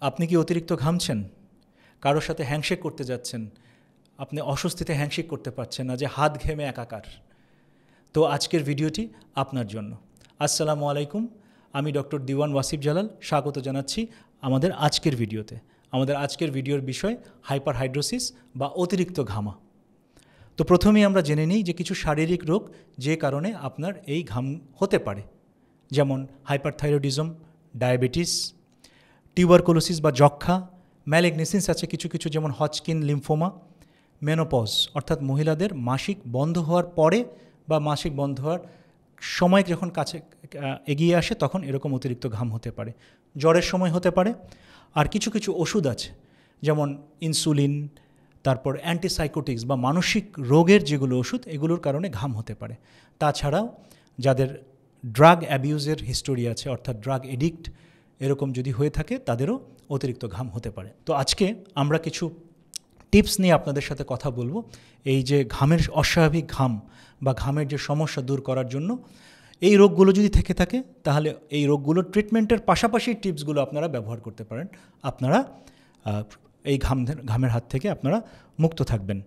আপনি কি অতিরিক্ত ঘামছেন? কারোর সাথে হ্যান্ডশেক করতে যাচ্ছেন, আপনি অস্বস্তিতে হ্যান্ডশেক করতে পারছেন না, যে হাত ঘেমে একাকার। তো আজকের ভিডিওটি আপনার জন্য। আসসালামু আলাইকুম, আমি ডক্টর দিওয়ান ওয়াসিফ জালাল স্বাগত জানাচ্ছি আমাদের আজকের ভিডিওতে। আমাদের আজকের ভিডিওর বিষয় হাইপারহাইড্রোসিস বা অতিরিক্ত ঘামা। তো প্রথমেই আমরা জেনে নিই যে কিছু শারীরিক রোগ যে কারণে আপনার এই ঘাম হতে পারে, যেমন হাইপারথাইরয়েডিজম, ডায়াবেটিস, টিউবারকুলোসিস বা যক্ষ্মা, ম্যালিগনেসিস আছে কিছু কিছু, যেমন হজকিন লিম্ফোমা, মেনোপজ অর্থাৎ মহিলাদের মাসিক বন্ধ হওয়ার পরে বা মাসিক বন্ধ হওয়ার সময় যখন কাছে এগিয়ে আসে তখন এরকম অতিরিক্ত ঘাম হতে পারে। জ্বরের সময় হতে পারে। আর কিছু কিছু ওষুধ আছে, যেমন ইনসুলিন, তারপর অ্যান্টিসাইকোটিক্স বা মানসিক রোগের যেগুলো ওষুধ, এগুলোর কারণে ঘাম হতে পারে। তাছাড়াও যাদের ড্রাগ অ্যাবিউজের হিস্টোরি আছে, অর্থাৎ ড্রাগ এডিক্ট এরকম যদি হয়ে থাকে, তাদেরও অতিরিক্ত ঘাম হতে পারে। তো আজকে আমরা কিছু টিপস নিয়ে আপনাদের সাথে কথা বলবো, এই যে ঘামের অস্বাভাবিক ঘাম বা ঘামের যে সমস্যা দূর করার জন্য। এই রোগগুলো যদি থেকে থাকে তাহলে এই রোগগুলোর ট্রিটমেন্টের পাশাপাশি টিপসগুলো আপনারা ব্যবহার করতে পারেন। আপনারা এই ঘামের হাত থেকে আপনারা মুক্ত থাকবেন।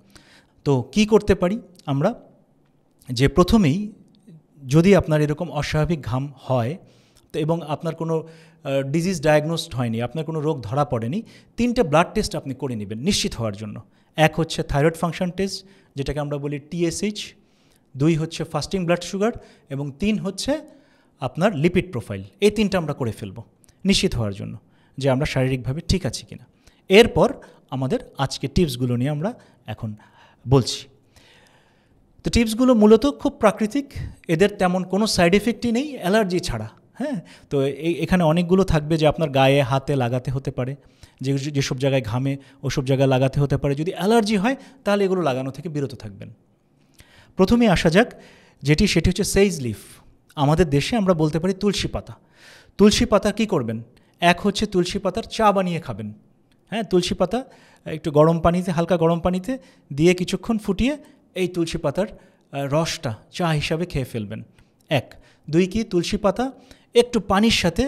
তো কি করতে পারি আমরা? যে প্রথমেই যদি আপনার এরকম অস্বাভাবিক ঘাম হয় তো এবং আপনার কোনো ডিজিজ ডায়াগনোসড হয়নি, আপনার কোনো রোগ ধরা পড়েনি, 3টে ব্লাড টেস্ট আপনি করে নেবেন নিশ্চিত হওয়ার জন্য। এক হচ্ছে থাইরয়েড ফাংশন টেস্ট, যেটাকে আমরা বলি TSH, 2 হচ্ছে ফাস্টিং ব্লাড সুগার, এবং 3 হচ্ছে আপনার লিপিড প্রোফাইল। এই 3টা আমরা করে ফেলব নিশ্চিত হওয়ার জন্য যে আমরা শারীরিকভাবে ঠিক আছি কিনা। এরপর আমাদের আজকে টিপসগুলো নিয়ে আমরা এখন বলছি। তো টিপসগুলো মূলত খুব প্রাকৃতিক, এদের তেমন কোনো সাইড এফেক্টই নেই অ্যালার্জি ছাড়া। হ্যাঁ, তো এখানে অনেকগুলো থাকবে যে আপনার গায়ে হাতে লাগাতে হতে পারে, যেসব জায়গায় ঘামে ওসব জায়গায় লাগাতে হতে পারে। যদি অ্যালার্জি হয় তাহলে এগুলো লাগানো থেকে বিরত থাকবেন। প্রথমে আসা যাক সেটি হচ্ছে সেইজ লিফ। আমাদের দেশে আমরা বলতে পারি তুলসী পাতা। তুলসী পাতা কী করবেন? এক হচ্ছে তুলসী পাতার চা বানিয়ে খাবেন। হ্যাঁ, তুলসী পাতা একটু গরম পানিতে, হালকা গরম পানিতে দিয়ে কিছুক্ষণ ফুটিয়ে এই তুলসী পাতার রসটা চা হিসাবে খেয়ে ফেলবেন। 1। 2 কি, তুলসী পাতা একটু পানির সাথে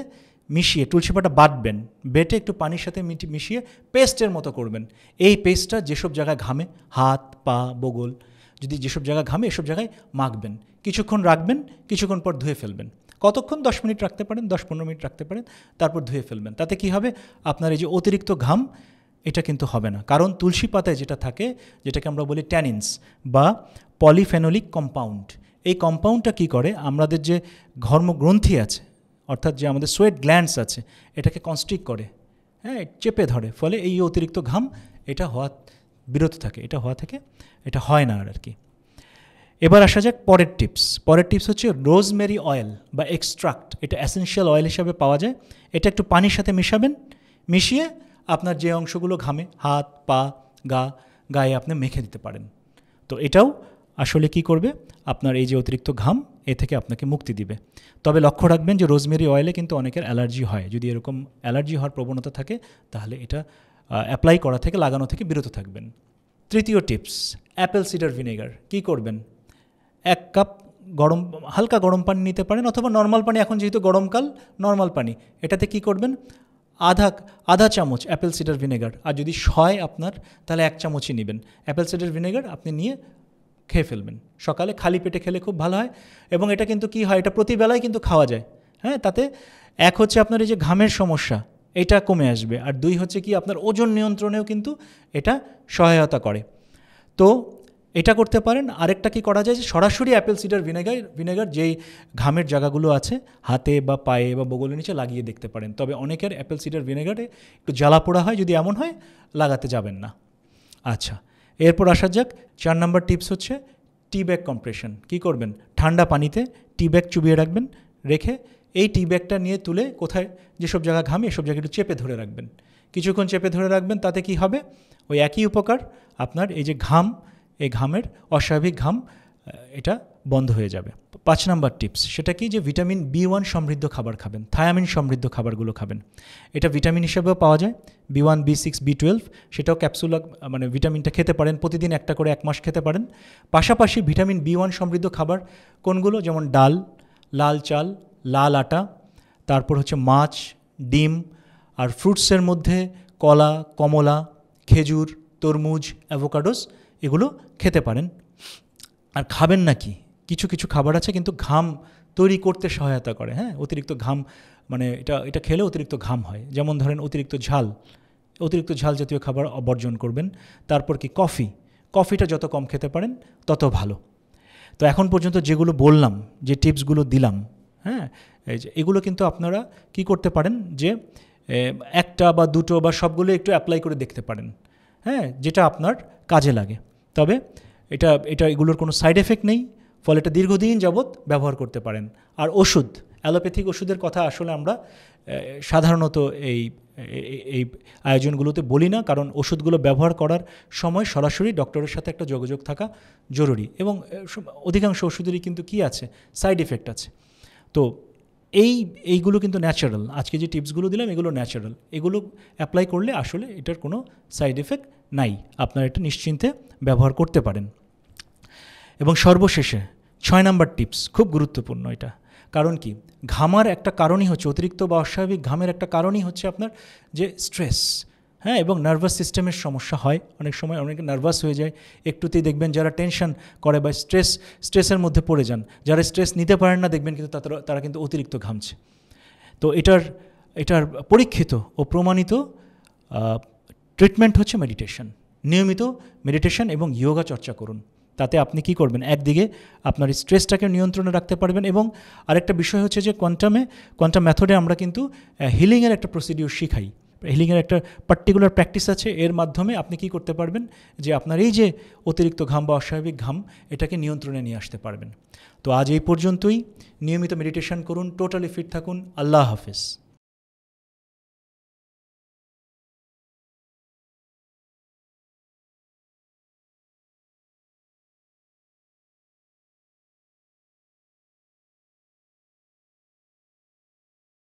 মিশিয়ে, তুলসী পাতা বাটবেন, বেটে একটু পানির সাথে মিশিয়ে পেস্টের মতো করবেন। এই পেস্টটা যেসব জায়গায় ঘামে, হাত পা বগল, যদি যেসব জায়গায় ঘামে এসব জায়গায় মাখবেন, কিছুক্ষণ রাখবেন, কিছুক্ষণ পর ধুয়ে ফেলবেন। কতক্ষণ? 10 মিনিট রাখতে পারেন, 10-15 মিনিট রাখতে পারেন, তারপর ধুয়ে ফেলবেন। তাতে কি হবে? আপনার এই যে অতিরিক্ত ঘাম এটা কিন্তু হবে না। কারণ তুলসী পাতায় যেটা থাকে, যেটাকে আমরা বলি ট্যানিনস বা পলিফেনোলিক কম্পাউন্ড, এই কম্পাউন্ডটা কী করে, আমাদের যে ঘর্মগ্রন্থি আছে, অর্থাৎ যে আমাদের সোয়েট গ্ল্যান্ডস আছে, এটাকে কনস্ট্রিক্ট করে, হ্যাঁ, চেপে ধরে। ফলে এই অতিরিক্ত ঘাম এটা হওয়া বিরত থাকে, এটা হওয়া থেকে এটা হয় না আর কি। এবার আসা যাক পরের টিপস। পরের টিপস হচ্ছে রোজমেরি অয়েল বা এক্সট্রাক্ট। এটা অ্যাসেনশিয়াল অয়েল হিসাবে পাওয়া যায়। এটা একটু পানির সাথে মিশাবেন, মিশিয়ে আপনার যে অংশগুলো ঘামে, হাত পা গায়ে আপনি মেখে দিতে পারেন। তো এটাও আসলে কি করবে, আপনার এই যে অতিরিক্ত ঘাম এ থেকে আপনাকে মুক্তি দিবে। তবে লক্ষ্য রাখবেন যে রোজমেরি অয়েলে কিন্তু অনেকের অ্যালার্জি হয়। যদি এরকম অ্যালার্জি হওয়ার প্রবণতা থাকে তাহলে এটা অ্যাপ্লাই করা থেকে, লাগানো থেকে বিরত থাকবেন। তৃতীয় টিপস, অ্যাপেল সিডার ভিনেগার। কী করবেন? 1 কাপ হালকা গরম পানি নিতে পারেন, অথবা নর্মাল পানি, এখন যেহেতু গরমকাল, নর্মাল পানি, এটাতে কি করবেন, আধা চামচ অ্যাপেল সিডার ভিনেগার। আর যদি হয় আপনার, তাহলে 1 চামচই নেবেন অ্যাপেল সিডার ভিনেগার, আপনি নিয়ে খেয়ে ফেলবেন। সকালে খালি পেটে খেলে খুব ভালো হয়। এবং এটা কিন্তু কি হয়, এটা প্রতিবেলায় কিন্তু খাওয়া যায়। হ্যাঁ, তাতে 1 হচ্ছে আপনার এই যে ঘামের সমস্যা এটা কমে আসবে, আর 2 হচ্ছে কি, আপনার ওজন নিয়ন্ত্রণেও কিন্তু এটা সহায়তা করে। তো এটা করতে পারেন। আরেকটা কি করা যায়, যে সরাসরি অ্যাপেল সিডার ভিনেগার যেই ঘামের জায়গাগুলো আছে, হাতে বা পায়ে বা বগলের নিচে লাগিয়ে দেখতে পারেন। তবে অনেকের অ্যাপেল সিডার ভিনেগারে একটু জ্বালা পোড়া হয়, যদি এমন হয় লাগাতে যাবেন না। আচ্ছা, এরপর আসা যাক 4 নম্বর টিপস হচ্ছে টি ব্যাগ কম্প্রেশন। কী করবেন? ঠান্ডা পানিতে টি ব্যাগ চুবিয়ে রাখবেন, রেখে এই টি ব্যাগটা নিয়ে তুলে কোথায় যেসব জায়গা ঘামে এসব জায়গায় একটু চেপে ধরে রাখবেন, কিছুক্ষণ চেপে ধরে রাখবেন। তাতে কি হবে, ওই একই উপকার, আপনার এই যে ঘাম, এই ঘামের অস্বাভাবিক ঘাম এটা বন্ধ হয়ে যাবে। 5 নম্বর টিপস, সেটা কি, যে ভিটামিন B1 সমৃদ্ধ খাবার খাবেন, থায়ামিন সমৃদ্ধ খাবারগুলো খাবেন। এটা ভিটামিন হিসেবেও পাওয়া যায়, B1, B6, B12, সেটাও ক্যাপসুল, মানে ভিটামিনটা খেতে পারেন, প্রতিদিন একটা করে 1 মাস খেতে পারেন। পাশাপাশি ভিটামিন B1 সমৃদ্ধ খাবার কোনগুলো, যেমন ডাল, লাল চাল, লাল আটা, তারপর হচ্ছে মাছ, ডিম, আর ফ্রুটসের মধ্যে কলা, কমলা, খেজুর, তরমুজ, অ্যাভোকাডোস এগুলো খেতে পারেন। আর খাবেন না কি, কিছু কিছু খাবার আছে কিন্তু ঘাম তৈরি করতে সহায়তা করে, হ্যাঁ, অতিরিক্ত ঘাম মানে এটা খেলে অতিরিক্ত ঘাম হয়, যেমন ধরেন অতিরিক্ত ঝাল জাতীয় খাবার বর্জন করবেন। তারপর কি কফিটা যত কম খেতে পারেন তত ভালো। তো এখন পর্যন্ত যেগুলো বললাম, যে টিপসগুলো দিলাম, হ্যাঁ, এই যে এগুলো কিন্তু আপনারা কি করতে পারেন যে একটা বা দুটো বা সবগুলো একটু অ্যাপ্লাই করে দেখতে পারেন, হ্যাঁ, যেটা আপনার কাজে লাগে। তবে এটা এগুলোর কোনো সাইড এফেক্ট নেই, ফলে এটা দীর্ঘদিন যাবৎ ব্যবহার করতে পারেন। আর ওষুধ, অ্যালোপ্যাথিক ওষুধের কথা আসলে আমরা সাধারণত এই আয়োজনগুলোতে বলি না, কারণ ওষুধগুলো ব্যবহার করার সময় সরাসরি ডক্টরের সাথে একটা যোগাযোগ থাকা জরুরি, এবং অধিকাংশ ওষুধেরই কিন্তু কি আছে, সাইড এফেক্ট আছে। তো এইগুলো কিন্তু ন্যাচারাল, আজকে যে টিপসগুলো দিলাম এগুলো ন্যাচারাল, এগুলো অ্যাপ্লাই করলে আসলে এটার কোনো সাইড এফেক্ট নাই, আপনারা এটা নিশ্চিন্তে ব্যবহার করতে পারেন। এবং সর্বশেষে 6 নম্বর টিপস, খুব গুরুত্বপূর্ণ এটা, কারণ কি, ঘামার একটা কারণই হচ্ছে, অতিরিক্ত বা অস্বাভাবিক ঘামের একটা কারণই হচ্ছে আপনার যে স্ট্রেস, হ্যাঁ, এবং নার্ভাস সিস্টেমের সমস্যা হয়, অনেক সময় অনেকে নার্ভাস হয়ে যায় একটুতেই, দেখবেন যারা টেনশন করে বা স্ট্রেসের মধ্যে পড়ে যান, যারা স্ট্রেস নিতে পারেন না দেখবেন কিন্তু তারা কিন্তু অতিরিক্ত ঘামছে। তো এটার পরীক্ষিত ও প্রমাণিত ট্রিটমেন্ট হচ্ছে মেডিটেশন। নিয়মিত মেডিটেশন এবং যোগা চর্চা করুন, তাতে আপনি কি করবেন, একদিকে আপনার স্ট্রেসটাকে নিয়ন্ত্রণে রাখতে পারবেন, এবং আরেকটা বিষয় হচ্ছে যে কোয়ান্টাম মেথডে আমরা কিন্তু হিলিংয়ের একটা প্রসিডিউর শিখাই, হিলিংয়ের একটা পার্টিকুলার প্র্যাকটিস আছে, এর মাধ্যমে আপনি কি করতে পারবেন যে আপনার এই যে অতিরিক্ত ঘাম বা অস্বাভাবিক ঘাম এটাকে নিয়ন্ত্রণে নিয়ে আসতে পারবেন। তো আজ এই পর্যন্তই, নিয়মিত মেডিটেশন করুন, টোটালি ফিট থাকুন। আল্লাহ হাফেজ।